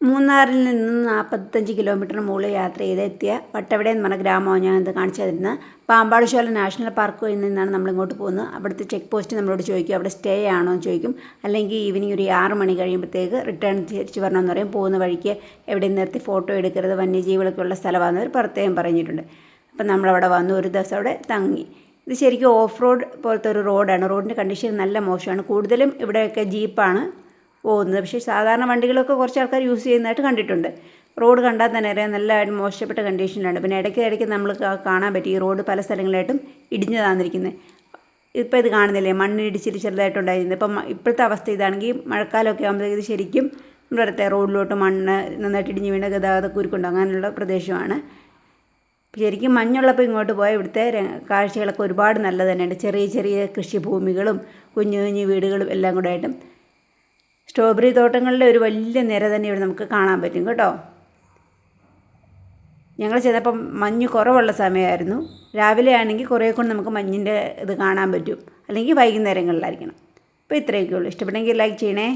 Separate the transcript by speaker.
Speaker 1: മൂന്നാറിൽ നിന്ന് 45 കിലോമീറ്ററിന് മുകളിൽ യാത്ര ചെയ്ത് എത്തിയ വട്ടവട എന്ന് പറഞ്ഞ ഗ്രാമമാണ് ഞാൻ ഇത് കാണിച്ചു തരുന്നത്. പാമ്പാടുശോല നാഷണൽ പാർക്ക് വഴി നിന്നാണ് നമ്മളിങ്ങോട്ട് പോകുന്നത്. അവിടുത്തെ ചെക്ക് പോസ്റ്റ് നമ്മളോട് ചോദിക്കും അവിടെ സ്റ്റേ ആണോ എന്ന് ചോദിക്കും. അല്ലെങ്കിൽ ഈവനിങ് ഒരു 6 മണി കഴിയുമ്പോഴത്തേക്ക് റിട്ടേൺ തിരിച്ച് വരണമെന്ന് പറയും. പോകുന്ന വഴിക്ക് എവിടെയും നിർത്തി ഫോട്ടോ എടുക്കരുത്, വന്യജീവികളൊക്കെ ഉള്ള സ്ഥലമാണെന്ന് അവർ പ്രത്യേകം പറഞ്ഞിട്ടുണ്ട്. അപ്പം നമ്മളവിടെ വന്നു, ഒരു ദിവസം അവിടെ തങ്ങി. ഇത് ശരിക്കും ഓഫ് റോഡ് പോലത്തെ ഒരു റോഡാണ്. റോഡിൻ്റെ കണ്ടീഷൻ നല്ല മോശമാണ്. കൂടുതലും ഇവിടെയൊക്കെ ജീപ്പാണ് പോകുന്നത്. പക്ഷേ സാധാരണ വണ്ടികളൊക്കെ കുറച്ച് ആൾക്കാർ യൂസ് ചെയ്യുന്നതായിട്ട് കണ്ടിട്ടുണ്ട്. റോഡ് കണ്ടാൽ തന്നെ അറിയാം നല്ലതായിട്ട് മോശപ്പെട്ട കണ്ടീഷനിലാണ്. പിന്നെ ഇടയ്ക്ക് നമ്മൾ കാണാൻ പറ്റും ഈ റോഡ് പല സ്ഥലങ്ങളായിട്ടും ഇടിഞ്ഞു താന്നിരിക്കുന്നത്. ഇപ്പോൾ ഇത് കാണുന്നില്ലേ, മണ്ണിടിച്ചിട്ട് ചെറുതായിട്ടുണ്ടായിരുന്നത്. ഇപ്പം ഇപ്പോഴത്തെ അവസ്ഥ ഇതാണെങ്കിൽ മഴക്കാലമൊക്കെ ആകുമ്പോഴത്തേക്ക് ഇത് ശരിക്കും നമ്മുടെ റോഡിലോട്ട് മണ്ണ് നന്നായിട്ട് ഇടിഞ്ഞ് വീണ് ഗതാഗത കുരുക്കുണ്ട് അങ്ങനെയുള്ള പ്രദേശമാണ്. ശരിക്കും മഞ്ഞുള്ളപ്പോൾ ഇങ്ങോട്ട് പോയാൽ ഇവിടുത്തെ കാഴ്ചകളൊക്കെ ഒരുപാട് നല്ലത് തന്നെയുണ്ട്. ചെറിയ ചെറിയ കൃഷിഭൂമികളും കുഞ്ഞു കുഞ്ഞു വീടുകളും എല്ലാം കൂടെ ആയിട്ടും സ്ട്രോബെറി തോട്ടങ്ങളുടെ ഒരു വലിയ നിര തന്നെ ഇവിടെ നമുക്ക് കാണാൻ പറ്റും കേട്ടോ. ഞങ്ങൾ ചെന്നപ്പം മഞ്ഞ് കുറവുള്ള സമയമായിരുന്നു. രാവിലെ ആണെങ്കിൽ കുറേ കൊണ്ട് നമുക്ക് മഞ്ഞിൻ്റെ ഇത് കാണാൻ പറ്റും, അല്ലെങ്കിൽ വൈകുന്നേരങ്ങളിലായിരിക്കണം. അപ്പോൾ ഇത്രയൊക്കെ ഉള്ളൂ. ഇഷ്ടപ്പെട്ടെങ്കിൽ ലൈക്ക് ചെയ്യണേ.